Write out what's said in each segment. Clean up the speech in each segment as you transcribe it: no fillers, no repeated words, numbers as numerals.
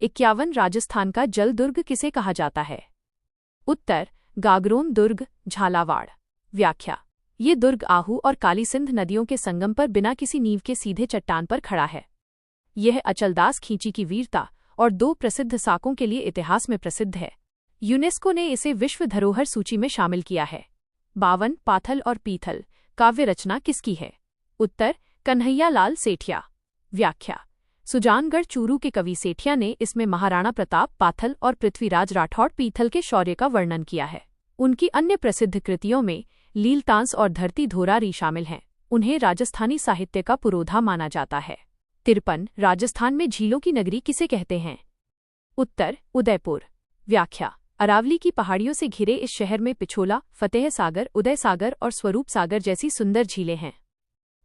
51 राजस्थान का जल दुर्ग किसे कहा जाता है? उत्तर गागरोन दुर्ग, झालावाड़। व्याख्या: ये दुर्ग आहू और काली सिंध नदियों के संगम पर बिना किसी नींव के सीधे चट्टान पर खड़ा है। यह अचलदास खींची की वीरता और 2 प्रसिद्ध साकों के लिए इतिहास में प्रसिद्ध है। यूनेस्को ने इसे विश्व धरोहर सूची में शामिल किया है। 52 पाथल और पीथल काव्य रचना किसकी है? उत्तर कन्हैया लाल सेठिया। व्याख्या: सुजानगढ़ चूरू के कवि सेठिया ने इसमें महाराणा प्रताप पाथल और पृथ्वीराज राठौड़ पीथल के शौर्य का वर्णन किया है। उनकी अन्य प्रसिद्ध कृतियों में लीलतांस और धरती धोरारी शामिल हैं। उन्हें राजस्थानी साहित्य का पुरोधा माना जाता है। 53 राजस्थान में झीलों की नगरी किसे कहते हैं? उत्तर उदयपुर। व्याख्या: अरावली की पहाड़ियों से घिरे इस शहर में पिछोला, फतेह सागर, उदय सागर और स्वरूप सागर जैसी सुंदर झीलें हैं।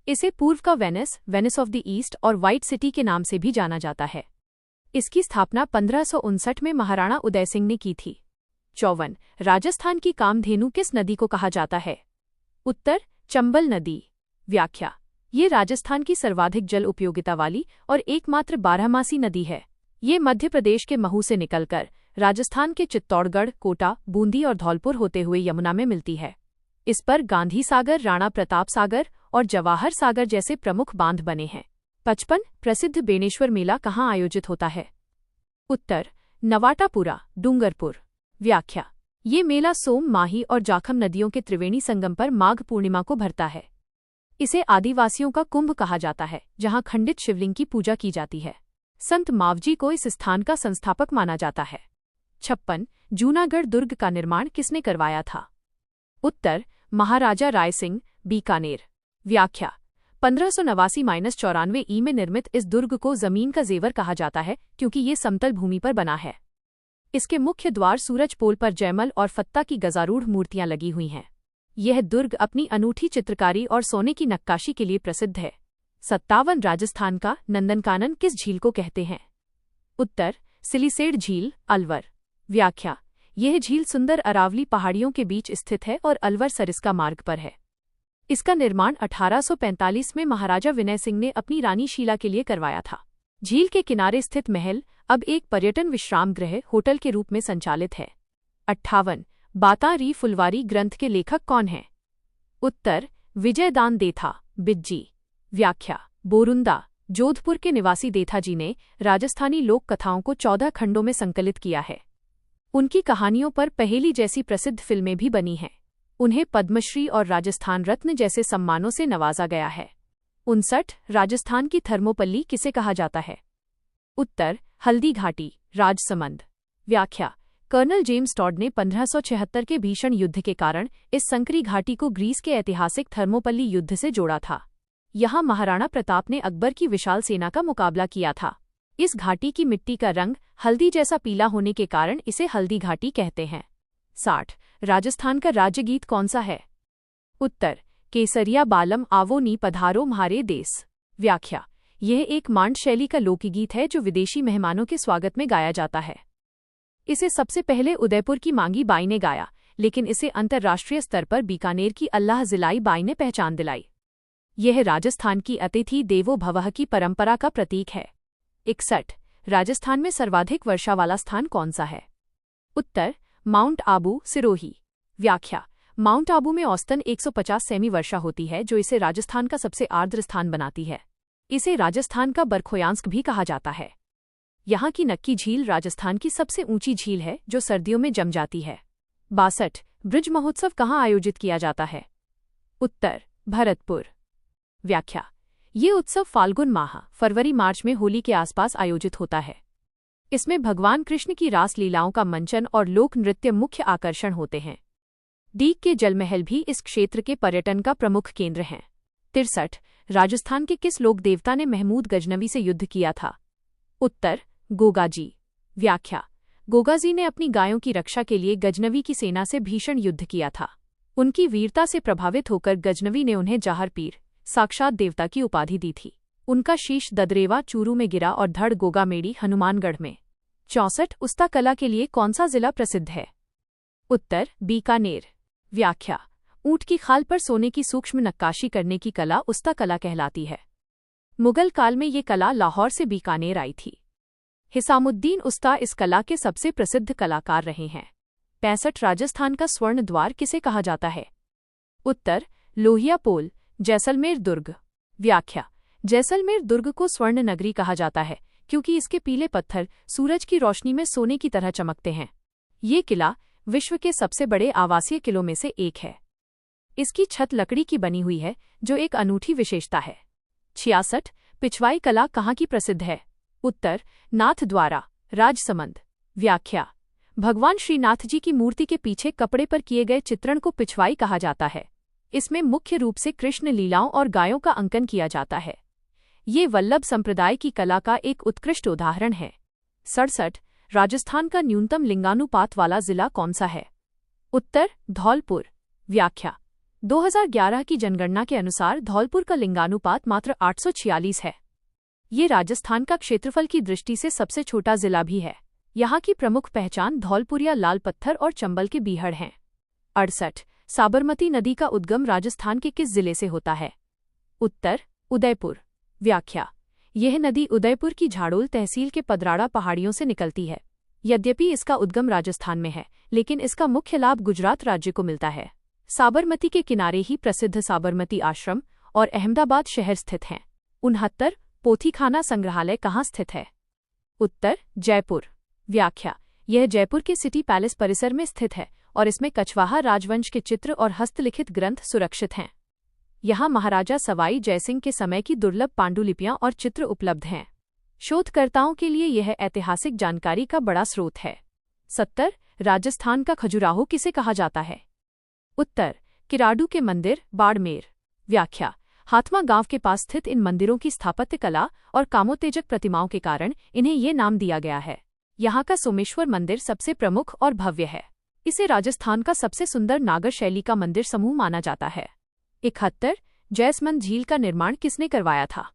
इसे पूर्व का वेनिस ऑफ द ईस्ट और व्हाइट सिटी के नाम से भी जाना जाता है। इसकी स्थापना 1559 में महाराणा उदय सिंह ने की थी। 54 राजस्थान की कामधेनु किस नदी को कहा जाता है? उत्तर चंबल नदी। व्याख्या: ये राजस्थान की सर्वाधिक जल उपयोगिता वाली और एकमात्र 12मासी नदी है। ये मध्य प्रदेश के महू से निकलकर राजस्थान के चित्तौड़गढ़, कोटा, बूंदी और धौलपुर होते हुए यमुना में मिलती है। इस पर गांधी सागर, राणा प्रताप सागर और जवाहर सागर जैसे प्रमुख बांध बने हैं। 55 प्रसिद्ध बेणेश्वर मेला कहाँ आयोजित होता है? उत्तर नवाटापुरा, डूंगरपुर। व्याख्या: ये मेला सोम, माही और जाखम नदियों के त्रिवेणी संगम पर माघ पूर्णिमा को भरता है। इसे आदिवासियों का कुंभ कहा जाता है, जहाँ खंडित शिवलिंग की पूजा की जाती है। संत मावजी को इस स्थान का संस्थापक माना जाता है। 56 जूनागढ़ दुर्ग का निर्माण किसने करवाया था? उत्तर महाराजा राय सिंह, बीकानेर। व्याख्या: 1589-94 ई में निर्मित इस दुर्ग को जमीन का जेवर कहा जाता है, क्योंकि ये समतल भूमि पर बना है। इसके मुख्य द्वार सूरज पोल पर जयमल और फत्ता की गजारूढ़ मूर्तियां लगी हुई हैं। यह दुर्ग अपनी अनूठी चित्रकारी और सोने की नक्काशी के लिए प्रसिद्ध है। 57 राजस्थान का नंदनकानन किस झील को कहते हैं? उत्तर सिलिसेड झील, अलवर। व्याख्या: यह झील सुंदर अरावली पहाड़ियों के बीच स्थित है और अलवर सरिस्का मार्ग पर है। इसका निर्माण 1845 में महाराजा विनय सिंह ने अपनी रानी शीला के लिए करवाया था। झील के किनारे स्थित महल अब एक पर्यटन विश्राम गृह, होटल के रूप में संचालित है। 58 बातारी फुलवारी ग्रंथ के लेखक कौन हैं? उत्तर विजयदान देथा, बिज्जी। व्याख्या: बोरुंदा, जोधपुर के निवासी देथा जी ने राजस्थानी लोक कथाओं को 14 खंडों में संकलित किया है। उनकी कहानियों पर पहेली जैसी प्रसिद्ध फिल्में भी बनी हैं। उन्हें पद्मश्री और राजस्थान रत्न जैसे सम्मानों से नवाजा गया है। 59 राजस्थान की थर्मोपल्ली किसे कहा जाता है? उत्तर हल्दी घाटी, राजसमंद। व्याख्या: कर्नल जेम्स टॉड ने 1576 के भीषण युद्ध के कारण इस संकरी घाटी को ग्रीस के ऐतिहासिक थर्मोपल्ली युद्ध से जोड़ा था। यहाँ महाराणा प्रताप ने अकबर की विशाल सेना का मुकाबला किया था। इस घाटी की मिट्टी का रंग हल्दी जैसा पीला होने के कारण इसे हल्दी घाटी कहते हैं। 60 राजस्थान का राज्य गीत कौन सा है? उत्तर केसरिया बालम आवो नी पधारो म्हारे देश। व्याख्या: यह एक मांड शैली का लोकगीत है जो विदेशी मेहमानों के स्वागत में गाया जाता है। इसे सबसे पहले उदयपुर की मांगी बाई ने गाया, लेकिन इसे अंतर्राष्ट्रीय स्तर पर बीकानेर की अल्लाह जिलाई बाई ने पहचान दिलाई। यह राजस्थान की अतिथि देवो भवः की परंपरा का प्रतीक है। 61 राजस्थान में सर्वाधिक वर्षा वाला स्थान कौन सा है? उत्तर माउंट आबू, सिरोही। व्याख्या: माउंट आबू में औसतन 150 सेमी वर्षा होती है, जो इसे राजस्थान का सबसे आर्द्र स्थान बनाती है। इसे राजस्थान का बरखोयांस्क भी कहा जाता है। यहाँ की नक्की झील राजस्थान की सबसे ऊंची झील है, जो सर्दियों में जम जाती है। 62 ब्रज महोत्सव कहाँ आयोजित किया जाता है? उत्तर भरतपुर। व्याख्या: ये उत्सव फाल्गुन माह, फरवरी-मार्च में होली के आसपास आयोजित होता है। इसमें भगवान कृष्ण की रास लीलाओं का मंचन और लोक नृत्य मुख्य आकर्षण होते हैं। डीग के जलमहल भी इस क्षेत्र के पर्यटन का प्रमुख केंद्र हैं। 63 राजस्थान के किस लोक देवता ने महमूद गजनवी से युद्ध किया था? उत्तर गोगाजी। व्याख्या: गोगाजी ने अपनी गायों की रक्षा के लिए गजनवी की सेना से भीषण युद्ध किया था। उनकी वीरता से प्रभावित होकर गजनवी ने उन्हें जहार पीर, साक्षात देवता की उपाधि दी थी। उनका शीश ददरेवा, चूरू में गिरा और धड़ गोगामेड़ी, हनुमानगढ़ में। 64 उस्ता कला के लिए कौन सा जिला प्रसिद्ध है? उत्तर बीकानेर। व्याख्या: ऊंट की खाल पर सोने की सूक्ष्म नक्काशी करने की कला उस्ता कला कहलाती है। मुगल काल में ये कला लाहौर से बीकानेर आई थी। हिसामुद्दीन उस्ता इस कला के सबसे प्रसिद्ध कलाकार रहे हैं। 65 राजस्थान का स्वर्ण द्वार किसे कहा जाता है? उत्तर लोहिया पोल, जैसलमेर दुर्ग। व्याख्या: जैसलमेर दुर्ग को स्वर्ण नगरी कहा जाता है क्योंकि इसके पीले पत्थर सूरज की रोशनी में सोने की तरह चमकते हैं। ये किला विश्व के सबसे बड़े आवासीय किलों में से एक है। इसकी छत लकड़ी की बनी हुई है, जो एक अनूठी विशेषता है। 66 पिछवाई कला कहाँ की प्रसिद्ध है? उत्तर नाथद्वारा, राजसमंद। व्याख्या: भगवान श्रीनाथ जी की मूर्ति के पीछे कपड़े पर किए गए चित्रण को पिछवाई कहा जाता है। इसमें मुख्य रूप से कृष्ण लीलाओं और गायों का अंकन किया जाता है। ये वल्लभ संप्रदाय की कला का एक उत्कृष्ट उदाहरण है। 67 राजस्थान का न्यूनतम लिंगानुपात वाला जिला कौन सा है? उत्तर धौलपुर। व्याख्या: 2011 की जनगणना के अनुसार धौलपुर का लिंगानुपात मात्र 846 है। ये राजस्थान का क्षेत्रफल की दृष्टि से सबसे छोटा जिला भी है। यहाँ की प्रमुख पहचान धौलपुरिया लाल पत्थर और चंबल के बीहड़ हैं। 68 साबरमती नदी का उद्गम राजस्थान के किस जिले से होता है? उत्तर उदयपुर। व्याख्या: यह नदी उदयपुर की झाड़ोल तहसील के पदराड़ा पहाड़ियों से निकलती है। यद्यपि इसका उद्गम राजस्थान में है, लेकिन इसका मुख्य लाभ गुजरात राज्य को मिलता है। साबरमती के किनारे ही प्रसिद्ध साबरमती आश्रम और अहमदाबाद शहर स्थित हैं। 69 पोथीखाना संग्रहालय कहाँ स्थित है? उत्तर जयपुर। व्याख्या: यह जयपुर के सिटी पैलेस परिसर में स्थित है और इसमें कछवाहा राजवंश के चित्र और हस्तलिखित ग्रंथ सुरक्षित हैं। यहाँ महाराजा सवाई जयसिंह के समय की दुर्लभ पांडुलिपियां और चित्र उपलब्ध हैं। शोधकर्ताओं के लिए यह ऐतिहासिक जानकारी का बड़ा स्रोत है। 70 राजस्थान का खजुराहो किसे कहा जाता है? उत्तर किराडू के मंदिर, बाड़मेर। व्याख्या: हाथमा गांव के पास स्थित इन मंदिरों की स्थापत्य कला और कामोत्तेजक प्रतिमाओं के कारण इन्हें ये नाम दिया गया है। यहाँ का सोमेश्वर मंदिर सबसे प्रमुख और भव्य है। इसे राजस्थान का सबसे सुंदर नागर शैली का मंदिर समूह माना जाता है। 71 जयसमंद झील का निर्माण किसने करवाया था?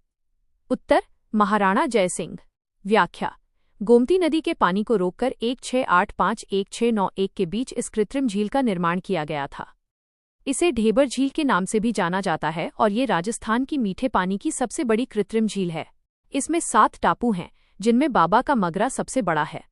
उत्तर महाराणा जयसिंह। व्याख्या: गोमती नदी के पानी को रोककर 1685-1691 के बीच इस कृत्रिम झील का निर्माण किया गया था। इसे ढेबर झील के नाम से भी जाना जाता है और ये राजस्थान की मीठे पानी की सबसे बड़ी कृत्रिम झील है। इसमें 7 टापू हैं, जिनमें बाबा का मगरा सबसे बड़ा है।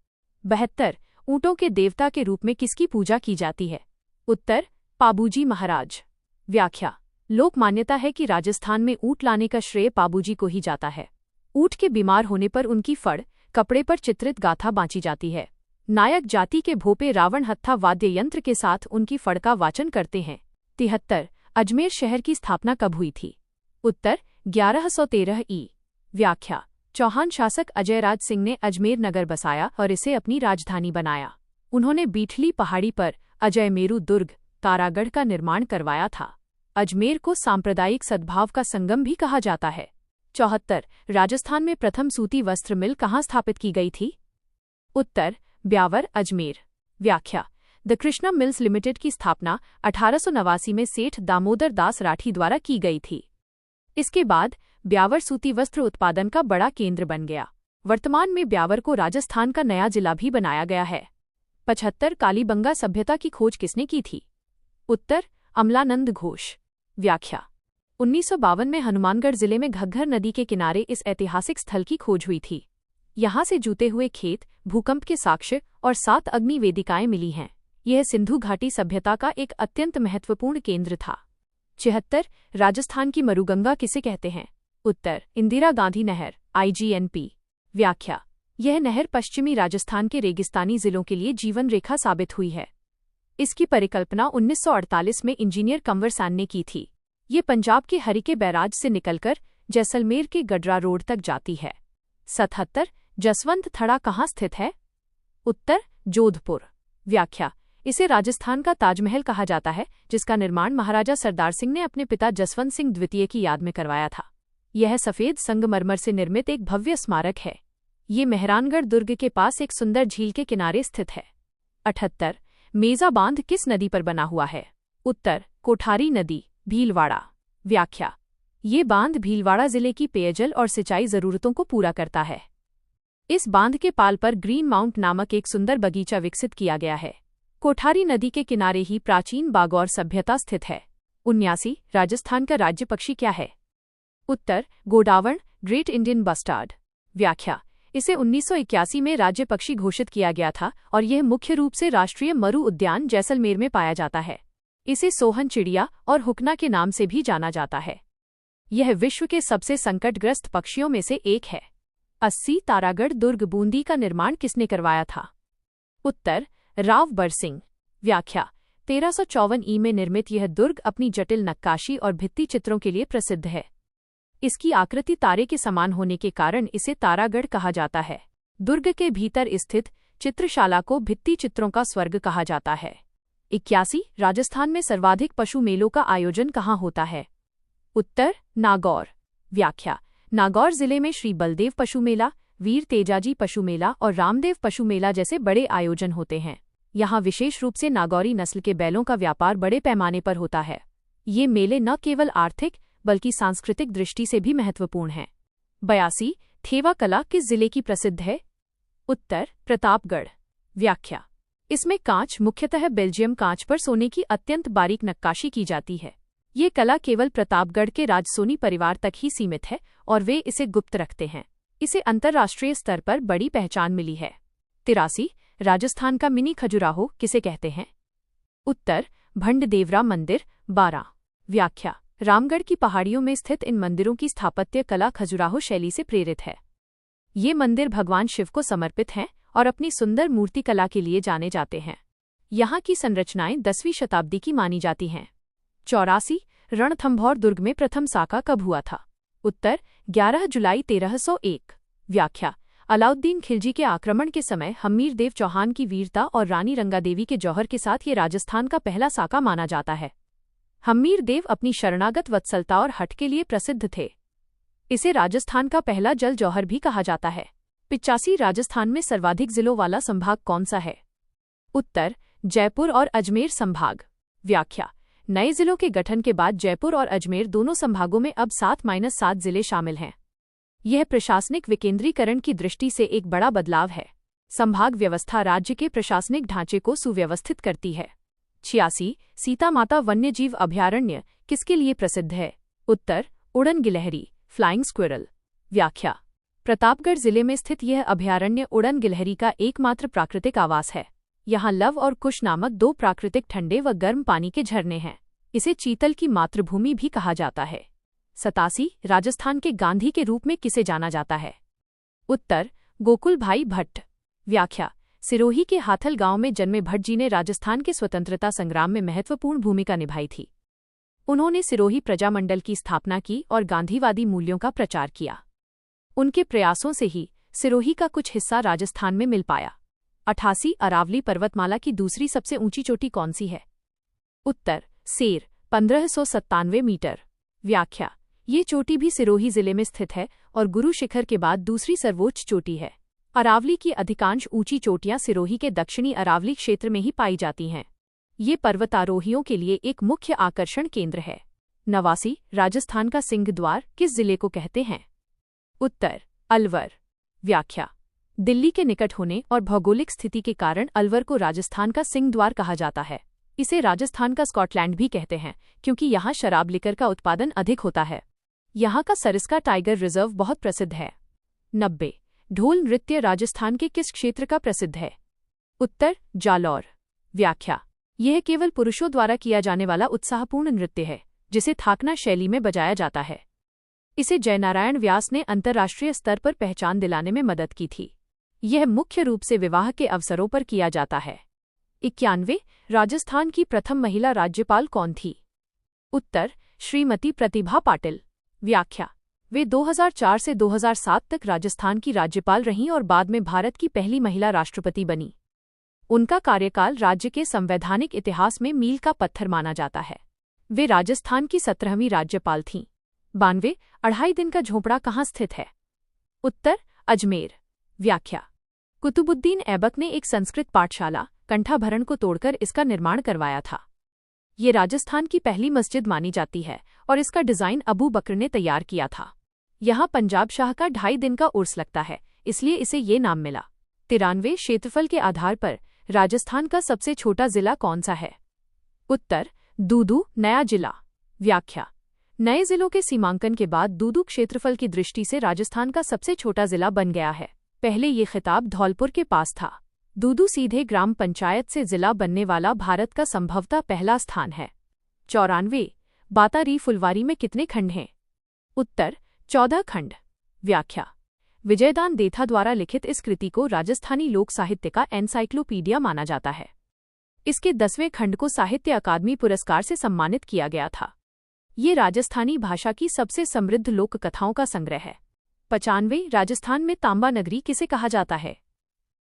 72 ऊँटों के देवता के रूप में किसकी पूजा की जाती है? उत्तर पाबूजी महाराज। व्याख्या: लोक मान्यता है कि राजस्थान में ऊँट लाने का श्रेय पाबूजी को ही जाता है। ऊँट के बीमार होने पर उनकी फड़ कपड़े पर चित्रित गाथा बाँची जाती है। नायक जाति के भोपे रावण हत्था वाद्य यंत्र के साथ उनकी फड़ का वाचन करते हैं। 73 अजमेर शहर की स्थापना कब हुई थी? उत्तर 1113 ई। व्याख्या: चौहान शासक अजयराज सिंह ने अजमेर नगर बसाया और इसे अपनी राजधानी बनाया। उन्होंने बीठली पहाड़ी पर अजयमेरु दुर्ग, तारागढ़ का निर्माण करवाया था। अजमेर को सांप्रदायिक सद्भाव का संगम भी कहा जाता है। 74 राजस्थान में प्रथम सूती वस्त्र मिल कहाँ स्थापित की गई थी? उत्तर ब्यावर, अजमेर। व्याख्या: द कृष्णा मिल्स लिमिटेड की स्थापना 1889 में सेठ दामोदर दास राठी द्वारा की गई थी। इसके बाद ब्यावर सूती वस्त्र उत्पादन का बड़ा केंद्र बन गया। वर्तमान में ब्यावर को राजस्थान का नया जिला भी बनाया गया है। 75 कालीबंगा सभ्यता की खोज किसने की थी? उत्तर अमलानंद घोष। व्याख्या: 1952 में हनुमानगढ़ जिले में घग्घर नदी के किनारे इस ऐतिहासिक स्थल की खोज हुई थी। यहाँ से जूते हुए खेत, भूकंप के साक्ष्य और 7 अग्नि वेदिकाएं मिली हैं। यह सिंधु घाटी सभ्यता का एक अत्यंत महत्वपूर्ण केंद्र था। 76 राजस्थान की मरुगंगा किसे कहते हैं? उत्तर इंदिरा गांधी नहर, IGNP। व्याख्या: यह नहर पश्चिमी राजस्थान के रेगिस्तानी जिलों के लिए जीवन रेखा साबित हुई है। इसकी परिकल्पना 1948 में इंजीनियर कंवर सैन ने की थी। ये पंजाब के हरिके बैराज से निकलकर जैसलमेर के गडरा रोड तक जाती है। 77 जसवंत थड़ा कहाँ स्थित है? उत्तर जोधपुर। व्याख्या: इसे राजस्थान का ताजमहल कहा जाता है, जिसका निर्माण महाराजा सरदार सिंह ने अपने पिता जसवंत सिंह द्वितीय की याद में करवाया था। यह सफेद संगमरमर से निर्मित एक भव्य स्मारक है। ये मेहरानगढ़ दुर्ग के पास एक सुंदर झील के किनारे स्थित है। 78 मेजा बांध किस नदी पर बना हुआ है? उत्तर कोठारी नदी, भीलवाड़ा। व्याख्या: ये बांध भीलवाड़ा जिले की पेयजल और सिंचाई जरूरतों को पूरा करता है। इस बांध के पाल पर ग्रीन माउंट नामक एक सुंदर बगीचा विकसित किया गया है। कोठारी नदी के किनारे ही प्राचीन बागौर सभ्यता स्थित है। 79 राजस्थान का राज्य पक्षी क्या है? उत्तर गोडावण, ग्रेट इंडियन बस्टार्ड। व्याख्या: इसे 1981 में राज्य पक्षी घोषित किया गया था और यह मुख्य रूप से राष्ट्रीय मरु उद्यान जैसलमेर में पाया जाता है। इसे सोहन चिड़िया और हुकना के नाम से भी जाना जाता है। यह विश्व के सबसे संकटग्रस्त पक्षियों में से एक है। 80 तारागढ़ दुर्ग बूंदी का निर्माण किसने करवाया था? उत्तर राव बरसिंह। व्याख्या 1354 ई में निर्मित यह दुर्ग अपनी जटिल नक्काशी और भित्ति चित्रों के लिए प्रसिद्ध है। इसकी आकृति तारे के समान होने के कारण इसे तारागढ़ कहा जाता है। दुर्ग के भीतर स्थित चित्रशाला को भित्ति चित्रों का स्वर्ग कहा जाता है। 81 राजस्थान में सर्वाधिक पशु मेलों का आयोजन कहाँ होता है? उत्तर नागौर। व्याख्या नागौर जिले में श्री बलदेव पशु मेला, वीर तेजाजी पशु मेला और रामदेव पशु मेला जैसे बड़े आयोजन होते हैं। यहाँ विशेष रूप से नागौरी नस्ल के बैलों का व्यापार बड़े पैमाने पर होता है। ये मेले न केवल आर्थिक बल्कि सांस्कृतिक दृष्टि से भी महत्वपूर्ण हैं। 82 थेवा कला किस जिले की प्रसिद्ध है? उत्तर प्रतापगढ़। व्याख्या इसमें कांच, मुख्यतः बेल्जियम कांच पर सोने की अत्यंत बारीक नक्काशी की जाती है। ये कला केवल प्रतापगढ़ के राजसोनी परिवार तक ही सीमित है और वे इसे गुप्त रखते हैं। इसे अंतर्राष्ट्रीय स्तर पर बड़ी पहचान मिली है। 83 राजस्थान का मिनी खजुराहो किसे कहते हैं? उत्तर भंडदेवरा मंदिर 12। व्याख्या रामगढ़ की पहाड़ियों में स्थित इन मंदिरों की स्थापत्य कला खजुराहो शैली से प्रेरित है। ये मंदिर भगवान शिव को समर्पित हैं और अपनी सुंदर मूर्ति कला के लिए जाने जाते हैं। यहाँ की संरचनाएं 10वीं शताब्दी की मानी जाती हैं। 84 रणथंभौर दुर्ग में प्रथम साका कब हुआ था? उत्तर 11 जुलाई 1301। व्याख्या अलाउद्दीन खिलजी के आक्रमण के समय हम्मीर देव चौहान की वीरता और रानी रंगादेवी के जौहर के साथ ये राजस्थान का पहला साका माना जाता है। हम्मीर देव अपनी शरणागत वत्सलता और हठ के लिए प्रसिद्ध थे। इसे राजस्थान का पहला जल जौहर भी कहा जाता है। 85 राजस्थान में सर्वाधिक जिलों वाला संभाग कौन सा है? उत्तर जयपुर और अजमेर संभाग। व्याख्या नए जिलों के गठन के बाद जयपुर और अजमेर दोनों संभागों में अब 7-7 जिले शामिल हैं। यह प्रशासनिक विकेंद्रीकरण की दृष्टि से एक बड़ा बदलाव है। संभाग व्यवस्था राज्य के प्रशासनिक ढांचे को सुव्यवस्थित करती है। 86 सीता माता वन्यजीव अभयारण्य किसके लिए प्रसिद्ध है? उत्तर उड़न गिलहरी फ्लाइंग स्क्विरल। व्याख्या प्रतापगढ़ जिले में स्थित यह अभयारण्य उड़न गिलहरी का एकमात्र प्राकृतिक आवास है। यहाँ लव और कुश नामक 2 प्राकृतिक ठंडे व गर्म पानी के झरने हैं। इसे चीतल की मातृभूमि भी कहा जाता है। 87 राजस्थान के गांधी के रूप में किसे जाना जाता है? उत्तर गोकुल भाई भट्ट। व्याख्या सिरोही के हाथल गांव में जन्मे भट्ट जी ने राजस्थान के स्वतंत्रता संग्राम में महत्वपूर्ण भूमिका निभाई थी। उन्होंने सिरोही प्रजामंडल की स्थापना की और गांधीवादी मूल्यों का प्रचार किया। उनके प्रयासों से ही सिरोही का कुछ हिस्सा राजस्थान में मिल पाया। 88 अरावली पर्वतमाला की दूसरी सबसे ऊंची चोटी कौन सी है? उत्तर सेर 1597 मीटर। व्याख्या ये चोटी भी सिरोही जिले में स्थित है और गुरु शिखर के बाद दूसरी सर्वोच्च चोटी है। अरावली की अधिकांश ऊंची चोटियां सिरोही के दक्षिणी अरावली क्षेत्र में ही पाई जाती हैं। ये पर्वतारोहियों के लिए एक मुख्य आकर्षण केंद्र है। 89 राजस्थान का सिंह द्वार किस जिले को कहते हैं? उत्तर अलवर। व्याख्या दिल्ली के निकट होने और भौगोलिक स्थिति के कारण अलवर को राजस्थान का सिंह द्वार कहा जाता है। इसे राजस्थान का स्कॉटलैंड भी कहते हैं क्योंकि यहाँ शराब लिकर का उत्पादन अधिक होता है। यहाँ का सरिस्का टाइगर रिजर्व बहुत प्रसिद्ध है। 90 ढोल नृत्य राजस्थान के किस क्षेत्र का प्रसिद्ध है? उत्तर जालौर। व्याख्या यह केवल पुरुषों द्वारा किया जाने वाला उत्साहपूर्ण नृत्य है जिसे थाकना शैली में बजाया जाता है। इसे जयनारायण व्यास ने अंतर्राष्ट्रीय स्तर पर पहचान दिलाने में मदद की थी। यह मुख्य रूप से विवाह के अवसरों पर किया जाता है। 91 राजस्थान की प्रथम महिला राज्यपाल कौन थी? उत्तर श्रीमती प्रतिभा पाटिल। व्याख्या वे 2004 से 2007 तक राजस्थान की राज्यपाल रहीं और बाद में भारत की पहली महिला राष्ट्रपति बनी। उनका कार्यकाल राज्य के संवैधानिक इतिहास में मील का पत्थर माना जाता है। वे राजस्थान की 17वीं राज्यपाल थीं। 92 अढ़ाई दिन का झोपड़ा कहाँ स्थित है? उत्तर अजमेर। व्याख्या कुतुबुद्दीन ऐबक ने एक संस्कृत पाठशाला कंठाभरण को तोड़कर इसका निर्माण करवाया था। ये राजस्थान की पहली मस्जिद मानी जाती है और इसका डिजाइन अबू बकर ने तैयार किया था। यहाँ पंजाब शाह का 2.5 दिन का उर्स लगता है, इसलिए इसे ये नाम मिला। 93 क्षेत्रफल के आधार पर राजस्थान का सबसे छोटा जिला कौन सा है? उत्तर दूदू नया जिला। व्याख्या नए जिलों के सीमांकन के बाद दूदू क्षेत्रफल की दृष्टि से राजस्थान का सबसे छोटा जिला बन गया है। पहले ये खिताब धौलपुर के पास था। दूदू सीधे ग्राम पंचायत से जिला बनने वाला भारत का संभवतः पहला स्थान है। 94। बातारी फुलवारी में कितने खंड हैं? उत्तर 14 खंड। व्याख्या। विजयदान देथा द्वारा लिखित इस कृति को राजस्थानी लोक साहित्य का एनसाइक्लोपीडिया माना जाता है। इसके 10वें खंड को साहित्य अकादमी पुरस्कार से सम्मानित किया गया था। ये राजस्थानी भाषा की सबसे समृद्ध लोक कथाओं का संग्रह है। 95। राजस्थान में तांबा नगरी किसे कहा जाता है?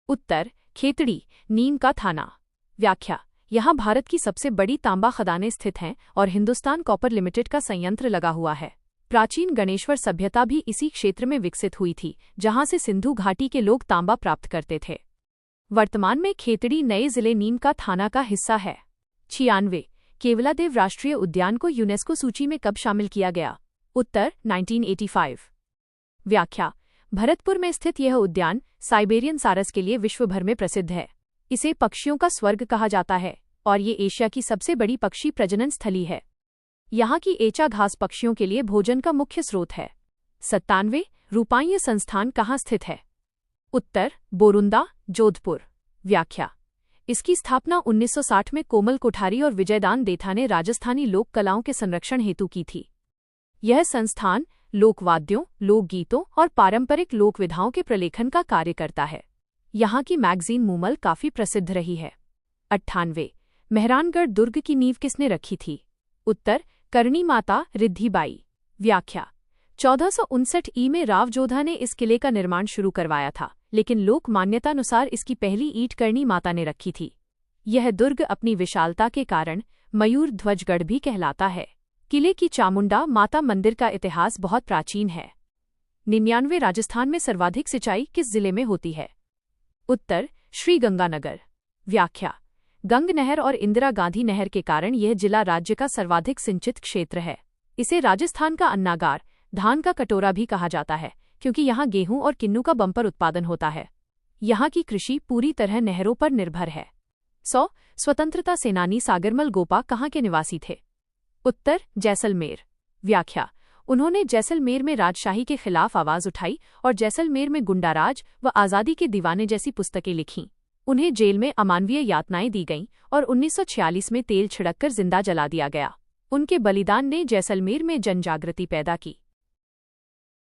उत्तर खेतड़ी, नीम का थाना। व्याख्या। यहाँ भारत की सबसे बड़ी तांबा खदानें स्थित हैं और हिंदुस्तान कॉपर लिमिटेड का संयंत्र लगा हुआ है। प्राचीन गणेश्वर सभ्यता भी इसी क्षेत्र में विकसित हुई थी, जहाँ से सिंधु घाटी के लोग तांबा प्राप्त करते थे। वर्तमान में खेतड़ी नए जिले नीम का थाना का हिस्सा है। 96। केवलादेव राष्ट्रीय उद्यान को यूनेस्को सूची में कब शामिल किया गया? उत्तर 1985। व्याख्या। भरतपुर में स्थित यह उद्यान साइबेरियन सारस के लिए विश्व भर में प्रसिद्ध है। इसे पक्षियों का स्वर्ग कहा जाता है और ये एशिया की सबसे बड़ी पक्षी प्रजनन स्थली है। यहाँ की एचा घास पक्षियों के लिए भोजन का मुख्य स्रोत है। 97। रूपाय्य संस्थान कहाँ स्थित है? उत्तर बोरुंदा, जोधपुर। व्याख्या। इसकी स्थापना 1960 में कोमल कोठारी और विजयदान देथा ने राजस्थानी लोक कलाओं के संरक्षण हेतु की थी। यह संस्थान लोकवाद्यों, लोकगीतों और पारंपरिक लोक विधाओं के प्रलेखन का कार्य करता है। यहाँ की मैगजीन मूमल काफी प्रसिद्ध रही है। 98। मेहरानगढ़ दुर्ग की नींव किसने रखी थी? उत्तर करणी माता रिद्धिबाई। व्याख्या। 1459 ई में राव जोधा ने इस किले का निर्माण शुरू करवाया था, लेकिन लोक मान्यतानुसार इसकी पहली ईंट करणी माता ने रखी थी। यह दुर्ग अपनी विशालता के कारण मयूर ध्वजगढ़ भी कहलाता है। किले की चामुंडा माता मंदिर का इतिहास बहुत प्राचीन है। 99। राजस्थान में सर्वाधिक सिंचाई किस जिले में होती है? उत्तर श्रीगंगानगर। व्याख्या। गंग नहर और इंदिरा गांधी नहर के कारण यह जिला राज्य का सर्वाधिक सिंचित क्षेत्र है। इसे राजस्थान का अन्नागार, धान का कटोरा भी कहा जाता है, क्योंकि यहाँ गेहूं और किन्नू का बम्पर उत्पादन होता है। यहाँ की कृषि पूरी तरह नहरों पर निर्भर है। 100। स्वतंत्रता सेनानी सागरमल गोपा कहाँ के निवासी थे? उत्तर जैसलमेर। व्याख्या। उन्होंने जैसलमेर में राजशाही के खिलाफ आवाज उठाई और जैसलमेर में गुंडाराज व आज़ादी के दीवाने जैसी पुस्तकें लिखीं। उन्हें जेल में अमानवीय यातनाएं दी गईं और 1946 में तेल छिड़ककर जिंदा जला दिया गया। उनके बलिदान ने जैसलमेर में जनजागृति पैदा की।